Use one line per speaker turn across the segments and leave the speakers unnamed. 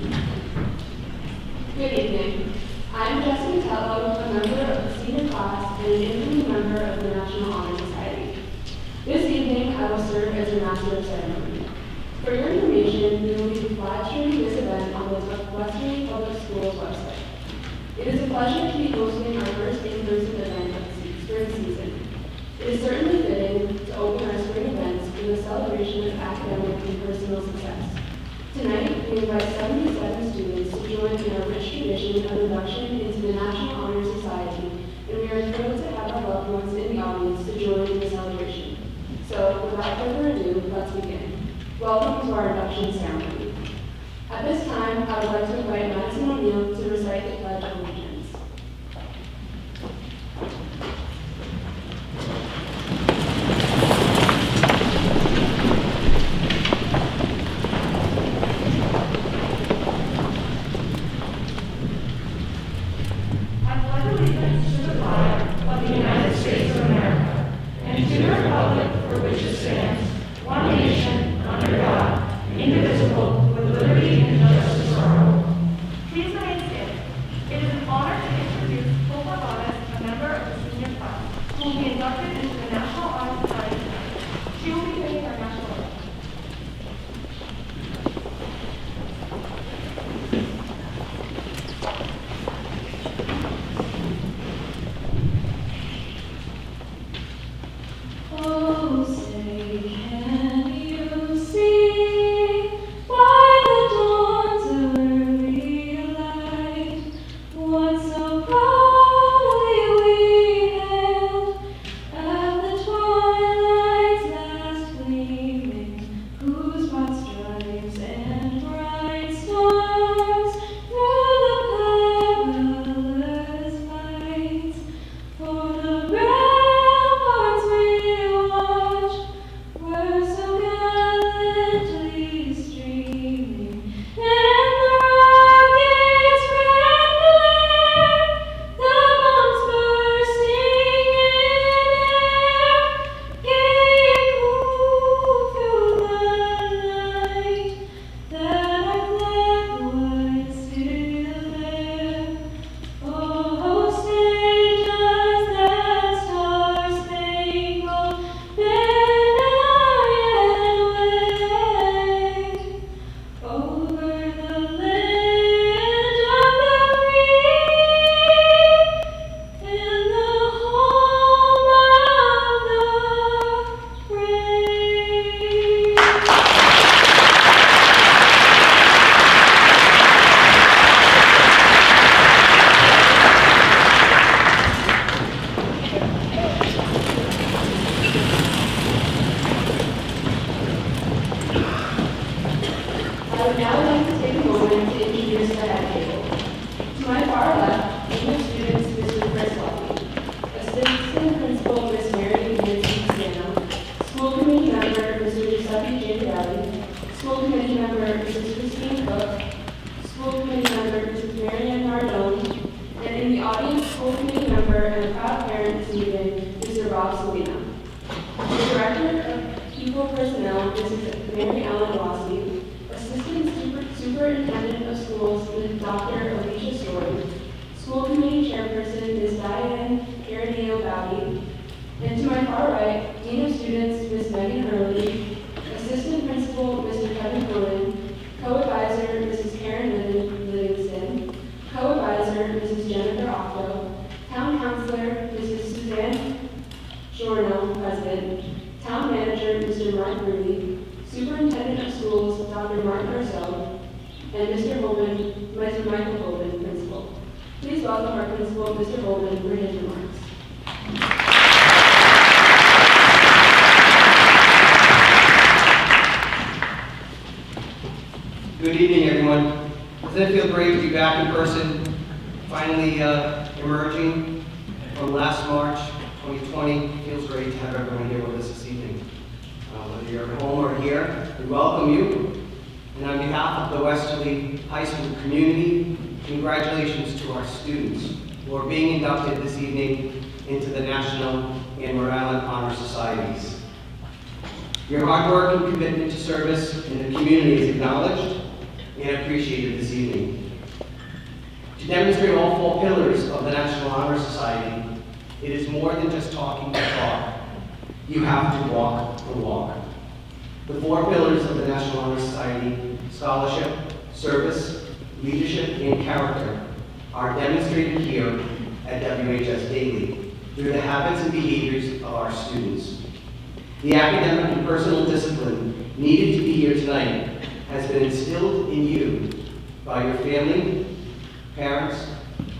Good evening. I'm Jessica Tello, a member of the senior class and an incoming member of the National Honor Society. This evening, I will serve as your Master of Ceremony. For your information, we will be live streaming this event on the Westerly Public Schools website. It is a pleasure to be hosting our first in-person event of the spring season. It is certainly fitting to open our spring events with a celebration of academic and personal success. Tonight, we invite 77 students to join in our rich tradition of induction into the National Honor Society, and we are thrilled to have our loved ones in the audience to join in the celebration. So, without further ado, let's begin. Welcome to our induction ceremony. At this time, I would like to invite Madison O'Neill to recite the Pledge of Allegiance. Superintendent of Schools, Dr. Rhode, School Committee Chairperson, Ms. Diane Irineo-Bowdy, and to my far right, Dean of Students, Ms. Megan Hurley, Assistant Principal, Mr. Kevin Cohen, Co-Advisor, Mrs. Karen Livingston, Co-Advisor, Mrs. Jennifer Octo, Town Councilor, Mrs. Suzanne Giorno, President, Town Manager, Mr. Mark Rudy, Superintendent of Schools, Dr. Mark Marceau, and Mr. Holman, Mr. Michael Holman, Principal. Please welcome our Principal, Mr. Holman, for his remarks.
Good evening, everyone. Doesn't it feel great to be back in person, finally emerging from last March 2020? It feels great to have everyone here with us this evening. Whether you're at home or here, we welcome you. And on behalf of the Westerly High School community, congratulations to our students who are being inducted this evening into the National and Rhode Island Honor Societies. Your hard work and commitment to service in the community is acknowledged, and appreciated this evening. To demonstrate all 4 pillars of the National Honor Society, it is more than just talking the talk. You have to walk the walk. The 4 pillars of the National Honor Society, scholarship, service, leadership, and character, are demonstrated here at WHS daily through the habits and behaviors of our students. The academic and personal discipline needed to be here tonight has been instilled in you by your family, parents,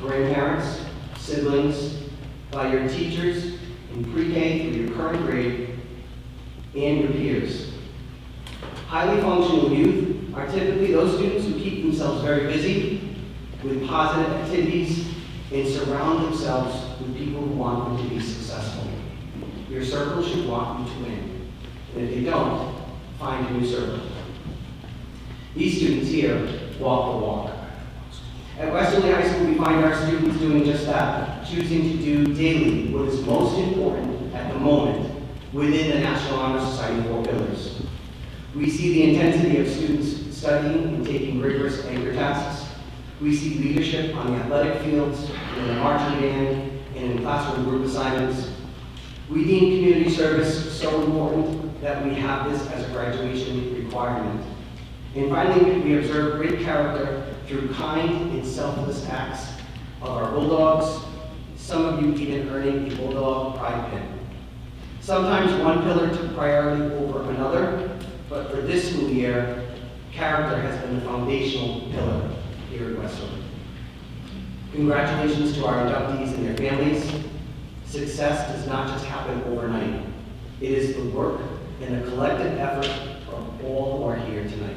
grandparents, siblings, by your teachers in pre-K through your current grade, and your peers. Highly functional youth are typically those students who keep themselves very busy with positive activities and surround themselves with people who want them to be successful. Your circle should want you to win. And if they don't, find a new circle. These students here walk the walk. At Westerly High School, we find our students doing just that, choosing to do daily what is most important at the moment within the National Honor Society 4 pillars. We see the intensity of students studying and taking rigorous anchor tasks. We see leadership on the athletic fields, in the marching band, and in classroom group assignments. We deem community service so important that we have this as a graduation requirement. And finally, we observe great character through kind and selfless acts of our Bulldogs, some of you even earning a Bulldog pride pin. Sometimes one pillar took priority over another, but for this school year, character has been the foundational pillar here at Westerly. Congratulations to our inductees and their families. Success does not just happen overnight. It is the work and the collective effort of all who are here tonight.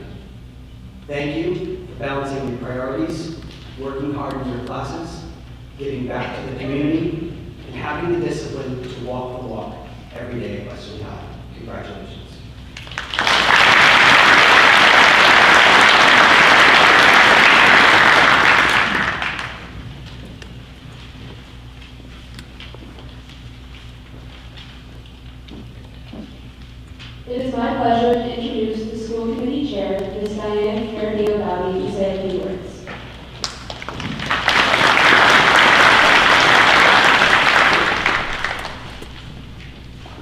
Thank you for balancing your priorities, working hard in your classes, giving back to the community, and having the discipline to walk the walk every day at Westerly High. Congratulations.
It is my pleasure to introduce the school committee chair, Ms. Diane Carradeo-Bowdy, to say a few words.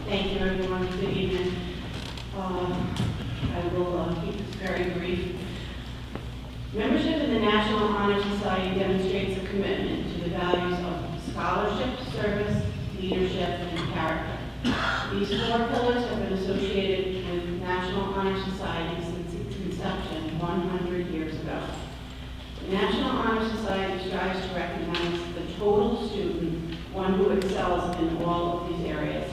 Thank you, everyone. Good evening. I will keep this very brief. Membership in the National Honor Society demonstrates a commitment to the values of scholarship, service, leadership, and character. These 4 pillars have been associated with National Honor Society since its inception 100 years ago. The National Honor Society strives to recognize the total student, one who excels in all of these areas.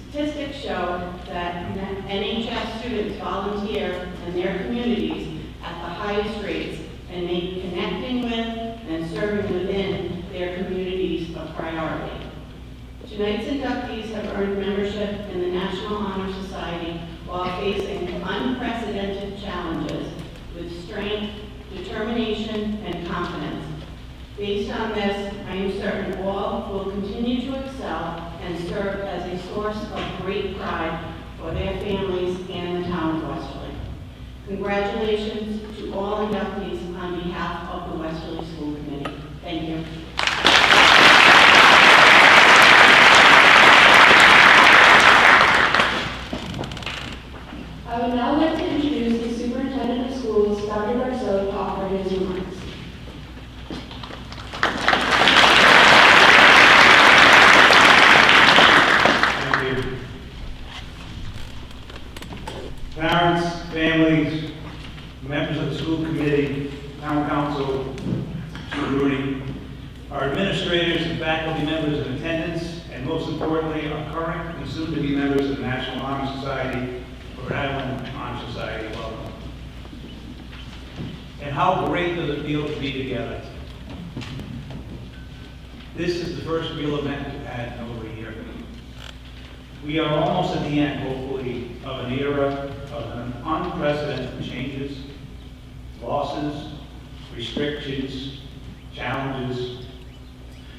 Statistics show that NHS students volunteer in their communities at the highest rates and make connecting with and serving within their communities a priority. Tonight's inductees have earned membership in the National Honor Society while facing unprecedented challenges with strength, determination, and confidence. Based on this, I am certain all will continue to excel and serve as a source of great pride for their families and the town of Westerly. Congratulations to all inductees on behalf of the Westerly School Committee. Thank you.
I would now like to introduce the superintendent of schools, Dr. Garceau, to offer his remarks.
Thank you. Parents, families, members of the school committee, town council, Mr. Rhode, our administrators and faculty members in attendance, and most importantly, our current and soon-to-be members of the National Honor Society, Rhode Island Honor Society, welcome. And how great does it feel to be together? This is the first real event we've had in over a year. We are almost at the end, hopefully, of an era of unprecedented changes, losses, restrictions, challenges.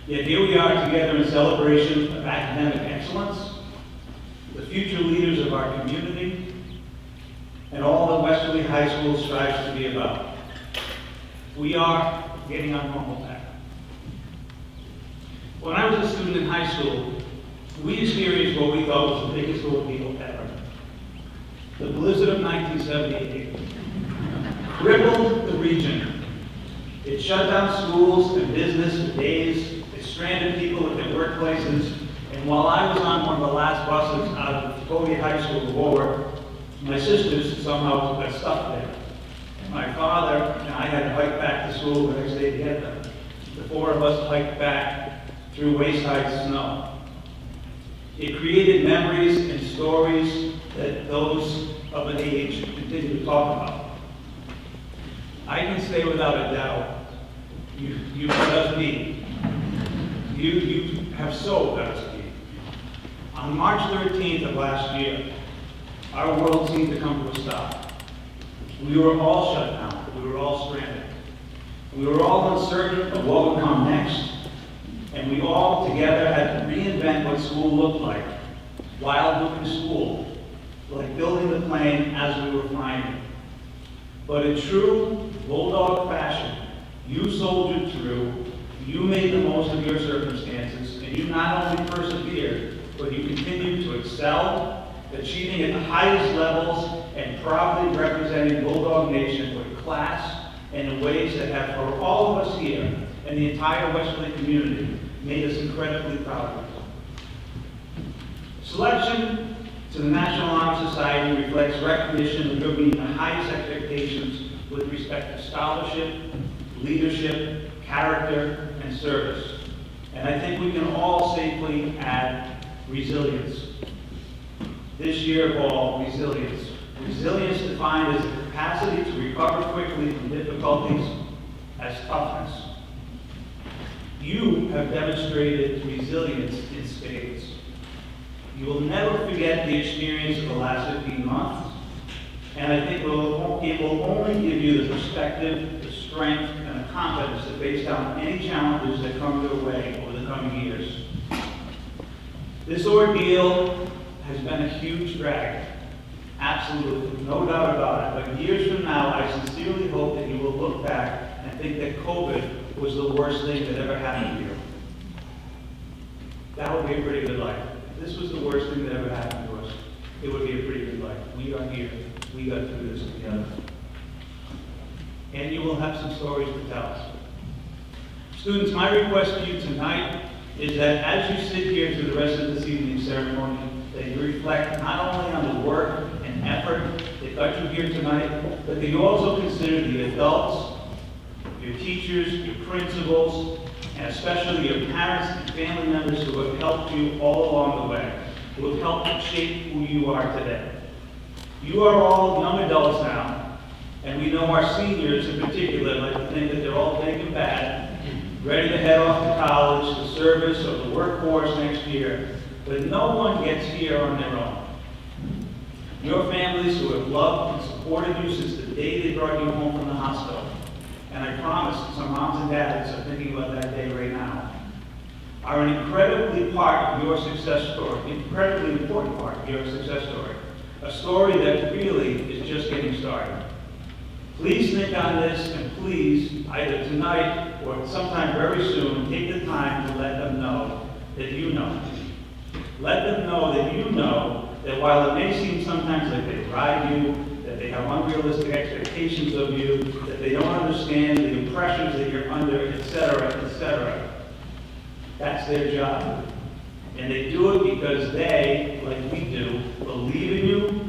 Yet here we are together in celebration of academic excellence, the future leaders of our community, and all that Western Westerly High School strives to be about. We are getting our normal back. When I was a student in high school, we experienced what we thought was the biggest ordeal ever. The blizzard of 1978 crippled the region. It shut down schools and business for days. It stranded people at their workplaces. And while I was on one of the last buses out of Rhode High School to Warwick, my sisters somehow got stuck there. My father and I had to hike back to school the next day to get them. The four of us hiked back through waist-high snow. It created memories and stories that those of an age continue to talk about. I can say without a doubt, you done me. You have so done me. On March 13th of last year, our world seemed to come to a stop. We were all shut down. We were all stranded. We were all uncertain of what would come next, and we all together had to reinvent what school looked like, while doing school, like building the plane as we were flying it. But in true bulldog fashion, you soldiered through, you made the most of your circumstances, and you not only persevered, but you continued to excel, achieving at the highest levels and proudly representing Bulldog Nation with class and in ways that have, for all of us here and the entire Westerly community, made us incredibly proud of you. Selection to the National Honor Society reflects recognition of your meeting the highest expectations with respect to scholarship, leadership, character, and service. And I think we can all safely add resilience. This year of all, resilience. Resilience defined as the capacity to recover quickly from difficulties as toughness. You have demonstrated resilience in spades. You will never forget the experience of the last 15 months, and I think it will only give you the perspective, the strength, and the confidence to face down any challenges that come your way over the coming years. This ordeal has been a huge drag. Absolutely, no doubt about it. But years from now, I sincerely hope that you will look back and think that COVID was the worst thing that ever happened to you. That would be a pretty good life. If this was the worst thing that ever happened to us, it would be a pretty good life. We are here. We got through this together. And you will have some stories to tell us. Students, my request to you tonight is that as you sit here through the rest of this evening's ceremony, that you reflect not only on the work and effort that got you here tonight, but that you also consider the adults, your teachers, your principals, and especially your parents and family members who have helped you all along the way, who have helped shape who you are today. You are all young adults now, and we know our seniors in particular like to think that they're all big and bad, ready to head off to college, the service, or the workforce next year, but no one gets here on their own. Your families who have loved and supported you since the day they brought you home from the hospital, and I promise some moms and dads are thinking about that day right now, are an incredibly part of your success story, incredibly important part of your success story, a story that really is just getting started. Please think on this, and please, either tonight or sometime very soon, take the time to let them know that you know. Let them know that you know that while it may seem sometimes like they drive you, that they have unrealistic expectations of you, that they don't understand the impressions that you're under, etc., that's their job. And they do it because they, like we do, believe in you,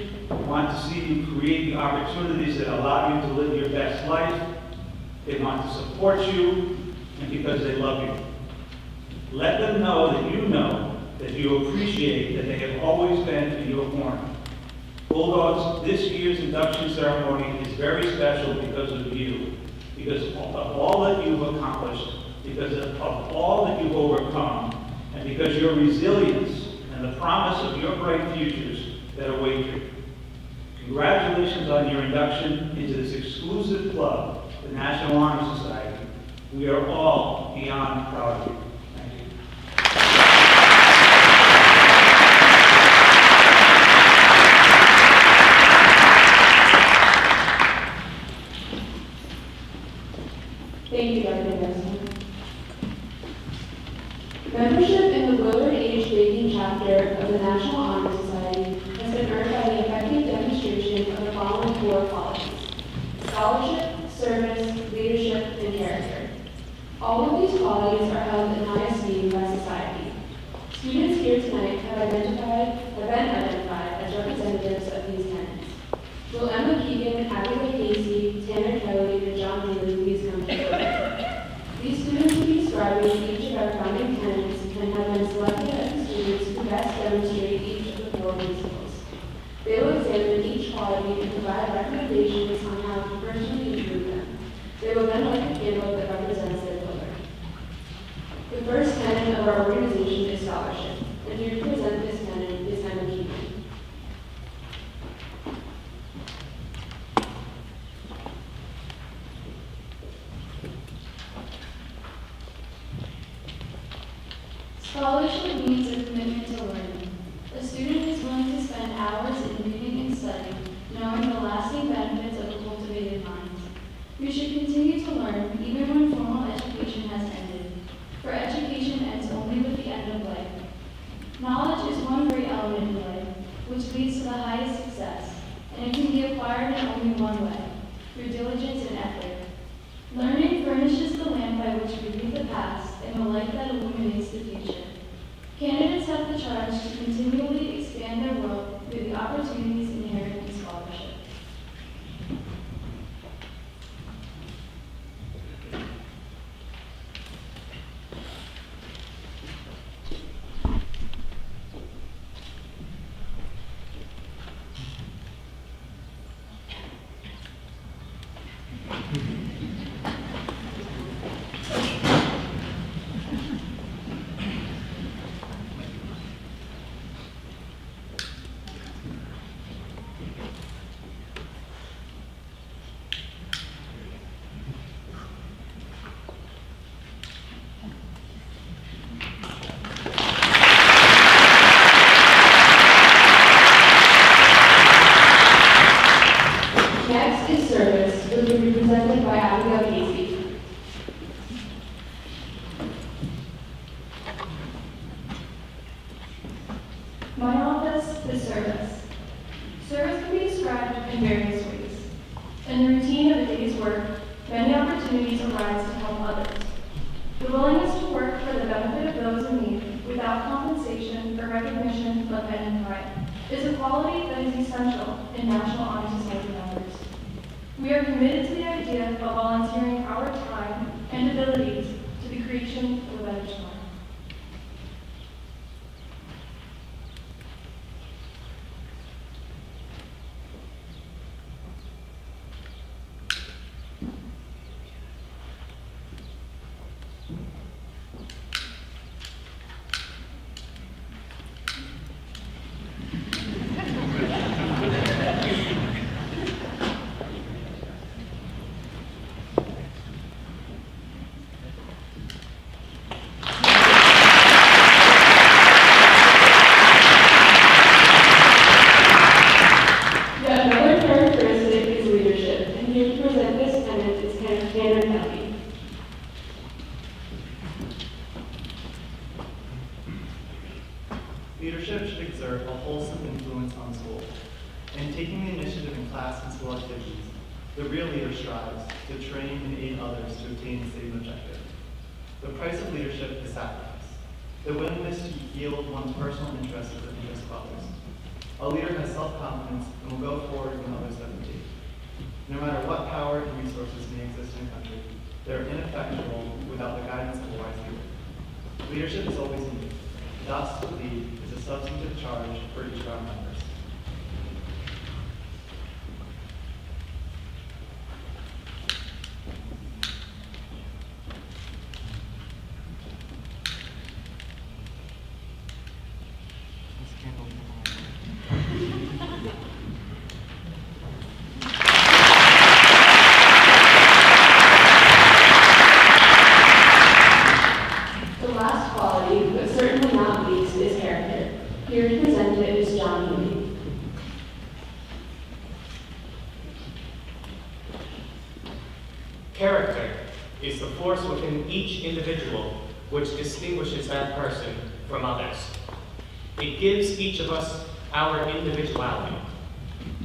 want to see you create the opportunities that allow you to live your best life. They want to support you, and because they love you. Let them know that you appreciate that they have always been in your corner. Bulldogs, this year's induction ceremony is very special because of you, because of all that you've accomplished, because of all that you've overcome, and because your resilience and the promise of your bright futures that await you. Congratulations on your induction into this exclusive club, the National Honor Society. We are all beyond proud of you. Thank you.
Thank you, Dr. Garrison. Membership in the Willard H. Baking chapter of the National Honor Society has been earned by the effective demonstration of the following 4 qualities: scholarship, service, leadership, and character. All of these qualities are held in high esteem by society. Students here tonight have been identified as representatives of these tenets. Will Emma Keegan, Abigail Casey, Tanner Kelly, and John Haley please come forward? These students will be describing each of our founding tenets and have been selected as the students who best demonstrate each of the 4 principles. They will examine each quality and provide recommendations on how to personally improve them. They will then light a candle that represents their pillar. The first tenet of our organization is scholarship, and here to present this tenet is Emma Keegan.
Scholarship means a commitment to learning. A student is willing to spend hours in reading and studying, knowing the lasting benefits of a cultivated mind. We should continue to learn even when formal education has ended, for education ends only with the end of life. Knowledge is one great element in life, which leads to the highest success, and it can be acquired in only one way, through diligence and effort. Learning furnishes the lamp by which we read the past and the light that illuminates the future. Candidates have the charge to continually expand their world through the opportunities inherent in scholarship.
Next is service, which will be presented by Abigail Casey.
My office is service. Service can be described in various ways. In the routine of a day's work, many opportunities arise to help others. The willingness to work for the benefit of those in need without compensation or recognition of any kind is a quality that is essential in National Honor Society members. We are committed to the idea of volunteering our time and abilities to the creation of a better tomorrow.
Yet another characteristic is leadership, and here to present this tenet is Tanner Kelly.
Leadership should exert a wholesome influence on school. In taking the initiative in class and school activities, the real leader strives to train and aid others to attain the same objective. The price of leadership is sacrifice, the willingness to yield one's personal interests for the interest of others. A leader has self-confidence and will go forward when others hesitate. No matter what power and resources may exist in a country, they are ineffectual without the guidance of a wise leader. Leadership is always needed. Thus, to lead is a substantive charge for each of our members.
The last quality, but certainly not least, is character. Here to present it is John Haley.
Character is the force within each individual which distinguishes that person from others. It gives each of us our individuality.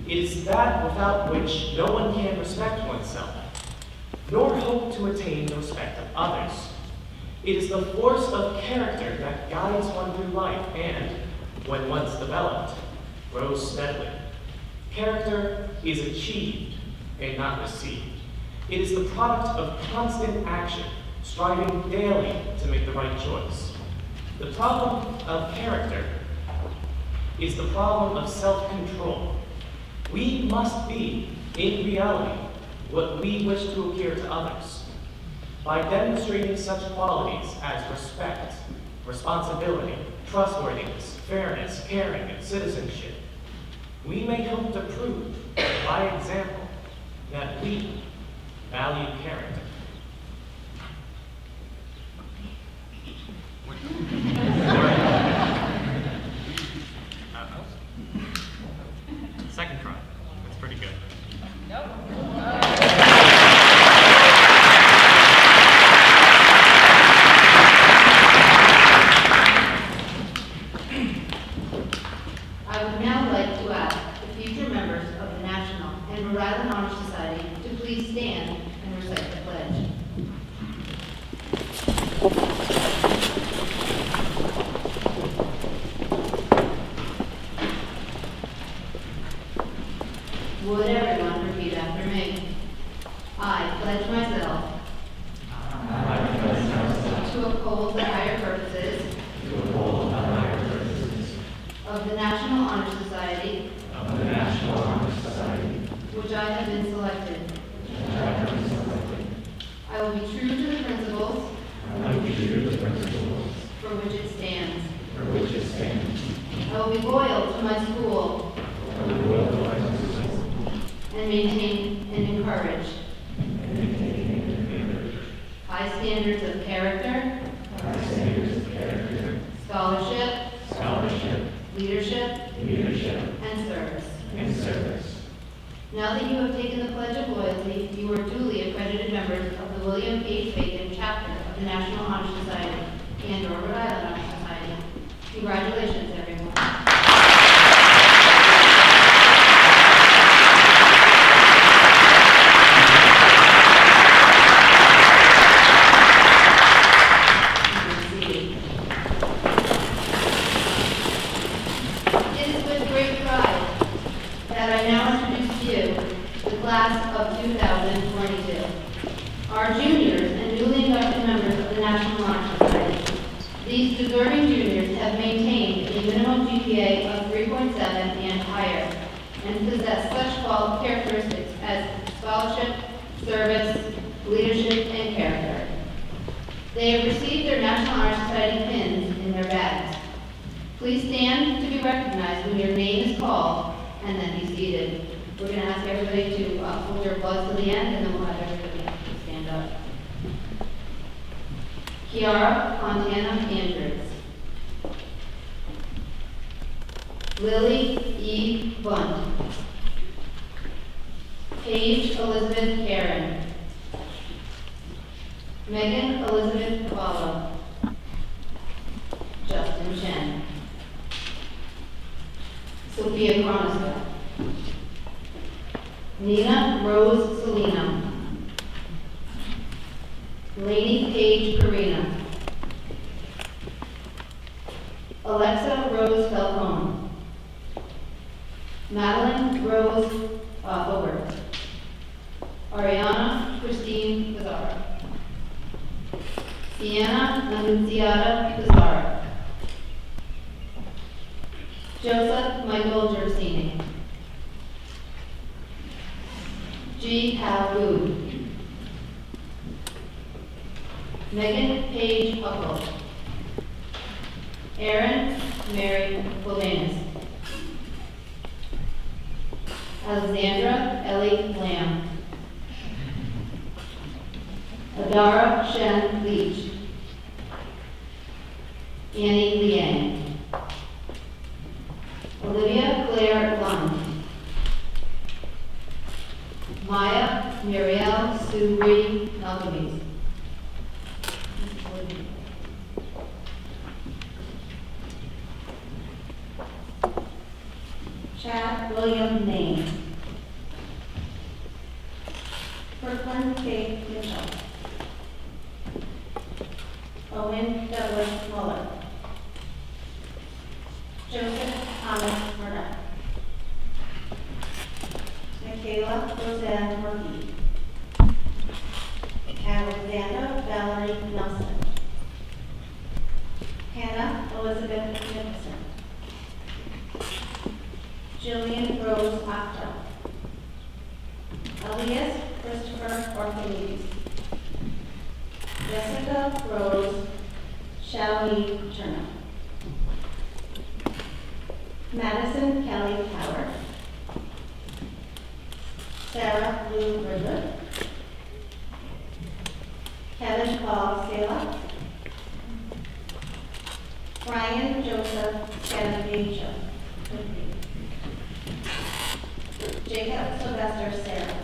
It is that without which no one can respect oneself, nor hope to attain the respect of others. It is the force of character that guides one through life and, when once developed, grows steadily. Character is achieved and not received. It is the product of constant action, striving daily to make the right choice. The problem of character is the problem of self-control. We must be, in reality, what we wish to appear to others. By demonstrating such qualities as respect, responsibility, trustworthiness, fairness, caring, and citizenship, we may hope to prove, by example, that we value character.
Second try. That's pretty good.
I would now like to ask the future members of the National and Rhode Island Honor Society to please stand and recite the pledge. Would everyone repeat after me? I pledge myself to uphold the higher purposes of the National Honor Society, which I have been selected. I will be true to the principles for which it stands. I will be loyal to my school and maintain and encourage high standards of character, scholarship, leadership, and service. Now that you have taken the pledge of loyalty, you are duly accredited members of the William H. Bacon chapter of the National Honor Society and or Rhode Island Honor Society. Congratulations, everyone. It is with great pride that I now introduce to you the class of 2022. Our juniors and newly inducted members of the National Honor Society. These deserving juniors have maintained a minimum GPA of 3.7 and higher, and possess such characteristics as scholarship, service, leadership, and character. They have received their National Honor Society pins in their bags. Please stand to be recognized when your name is called, and then be seated. We're going to ask everybody to hold your applause to the end, and then we'll have everybody stand up. Kiara Fontana Andrews. Lily E. Bunt. Paige Elizabeth Karen. Megan Elizabeth Cavallo. Justin Chen. Sophia Cronister. Nina Rose Salino. Lainey Paige Karina. Alexa Rose Falcone. Madeline Rose Hobart. Ariana Christine Pizarro. Sienna Annunziata Pizarro. Joseph Michael Gersini. G. Hal Wood. Megan Paige Huckle. Erin Mary Bolanus. Alexandra Ellie Lamb. Adara Shen Leach. Annie Liang. Olivia Claire Lund. Maya Muriel Sue Malcolmes. Chad William Name. Kirkland K. Mitchell. Owen Douglas Muller. Joseph Thomas Burnett. Michaela Roseanne Murphy. Alexandra Valerie Nelson. Hannah Elizabeth Nicholson. Jillian Rose Octo. Elias Christopher Orphanese. Jessica Rose Shalini Turner. Madison Kelly Howard. Sarah Lou Riddler. Kevin Paul Sela. Brian Joseph Scanavicio. Jacob Sylvester Sarah.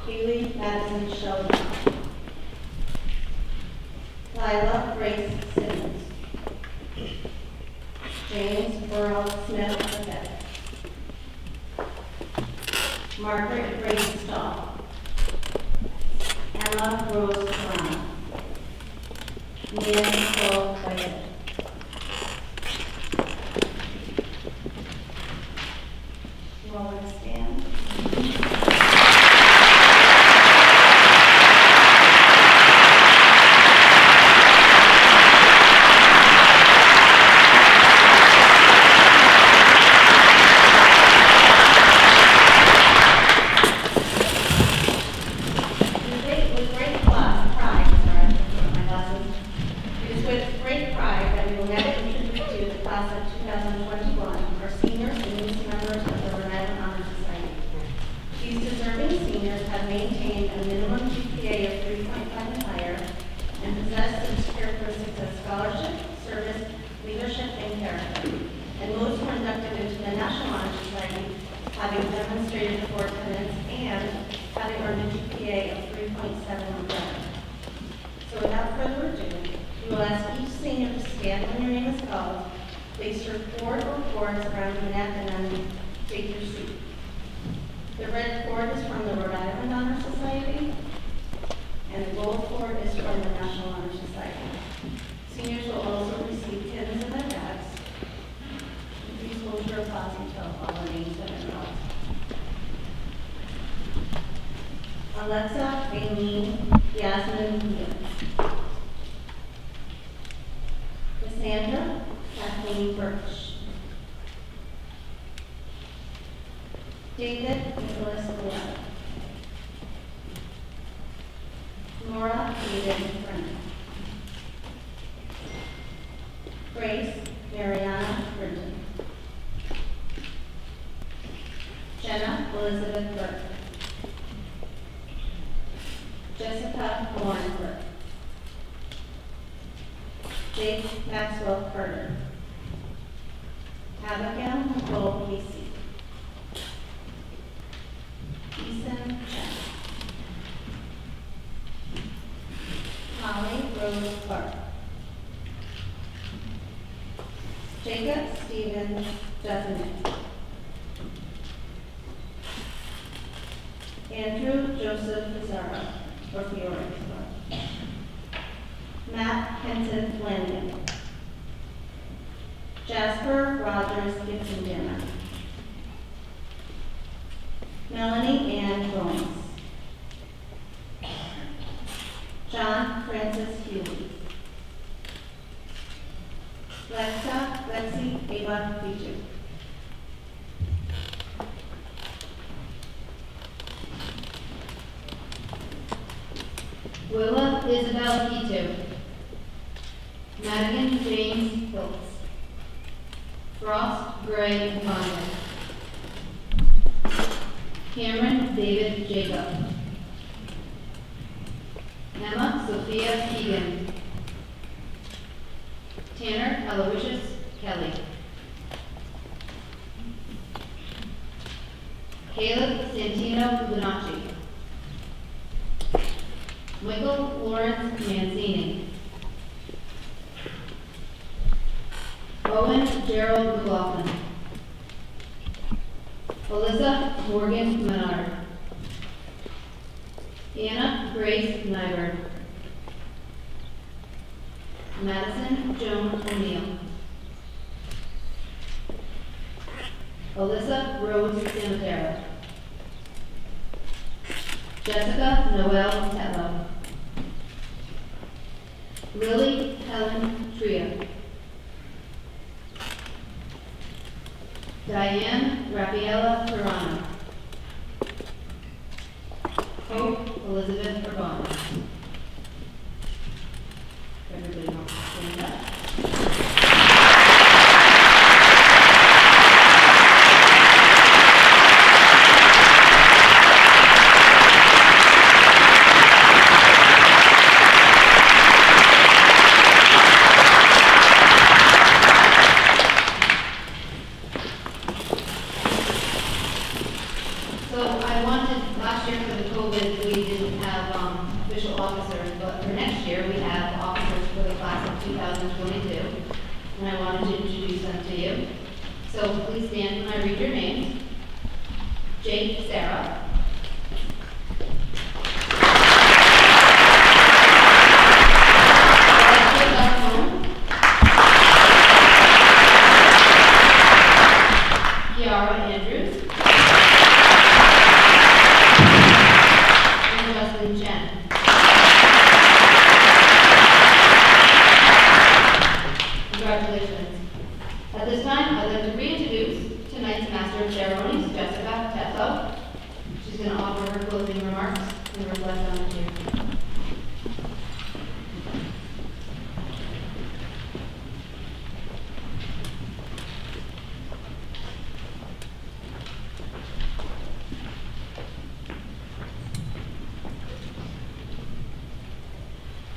Haley Madison Sheldon. Lila Grace Simmons. James Burrell Smith Levesque. Margaret Grace Stahl. Emma Rose Brown. Nan Nicole White. You all want to stand? Having demonstrated for attendance and having earned a GPA of 3.7 or better. So without further ado, we will ask each senior to stand when your name is called, place your cord or cords around your neck, and then take your seat. The red cord is from the Rhode Island Honor Society, and the gold cord is from the National Honor Society. Seniors will also receive pins in their bags. Please hold your applause until all the names have been called. Alexa Aileen Yasmin Williams. Cassandra Kathleen Birch. David Nicholas Glenn. Laura David Brennan. Grace Mariana Brinton. Jenna Elizabeth Burke. Jessica Lauren Burke. Jake Maxwell Carter. Abigail Nicole Casey. Ethan Chen. Molly Rose Clark. Jacob Stephen Desmond. Andrew Joseph Pizarro, or Fiore. Matt Henson Landon. Jasper Rogers Gibson Danner. Melanie Ann Gomes. John Francis Healy. Lexi Ava Pichu.
Willa Isabel Quito. Madigan James Hiltz. Frost Gray Bonner. Cameron David Jacob. Emma Sophia Keegan. Tanner Aloysius Kelly. Caleb Santino Lunacci. Michael Lawrence Mancini. Owen Gerald McLaughlin. Alyssa Morgan Menard. Anna Grace Nyberg. Madison Joan O'Neill. Alyssa Rose Samatera. Jessica Noel Tetlow. Lily Helen Tria. Diane Rafaela Ferrano. Hope Elizabeth Urbana. Everybody wants to stand up. So I wanted, last year for the COVID, we didn't have official officers, but for next year, we have officers for the class of 2022. And I wanted to introduce them to you. So please stand when I read your names. Jake Sarah. Alexia Garcon. Kiara Andrews. And Justin Chen. Congratulations. At this time, I'd like to reintroduce tonight's Master of Ceremonies, Jessica Tetlow. She's going to offer her closing remarks and reflect on the year.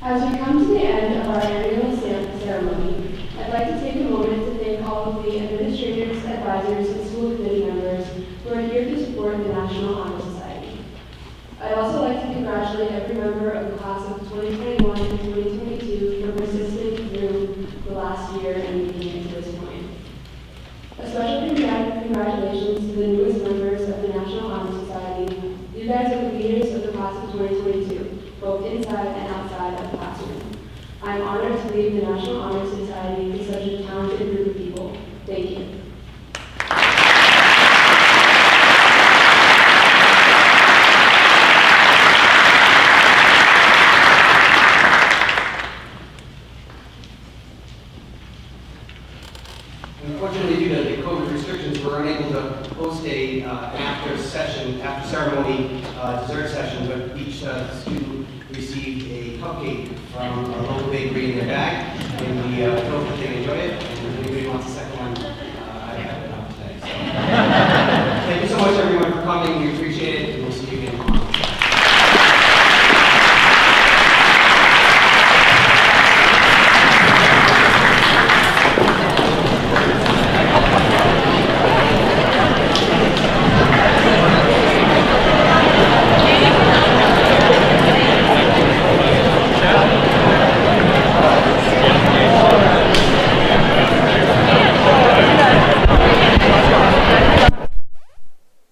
As we come to the end of our annual ceremony, I'd like to take a moment to thank all of the administrators, advisors, and school committee members who are here to support the National Honor Society. I'd also like to congratulate every member of the class of 2021 and 2022 for persisting through the last year and making it to this point. A special congratulations to the newest members of the National Honor Society. You guys are the leaders of the class of 2022, both inside and outside of the classroom. I'm honored to lead the National Honor Society with such a talented group of people. Thank you.
Unfortunately, due to the COVID restrictions, we're unable to host a after ceremony dessert session, but each student received a cupcake from a local bakery in their bag, and we hope that they enjoy it. And if anybody wants a second one, I have enough today. So. Thank you so much, everyone, for coming. We appreciate it.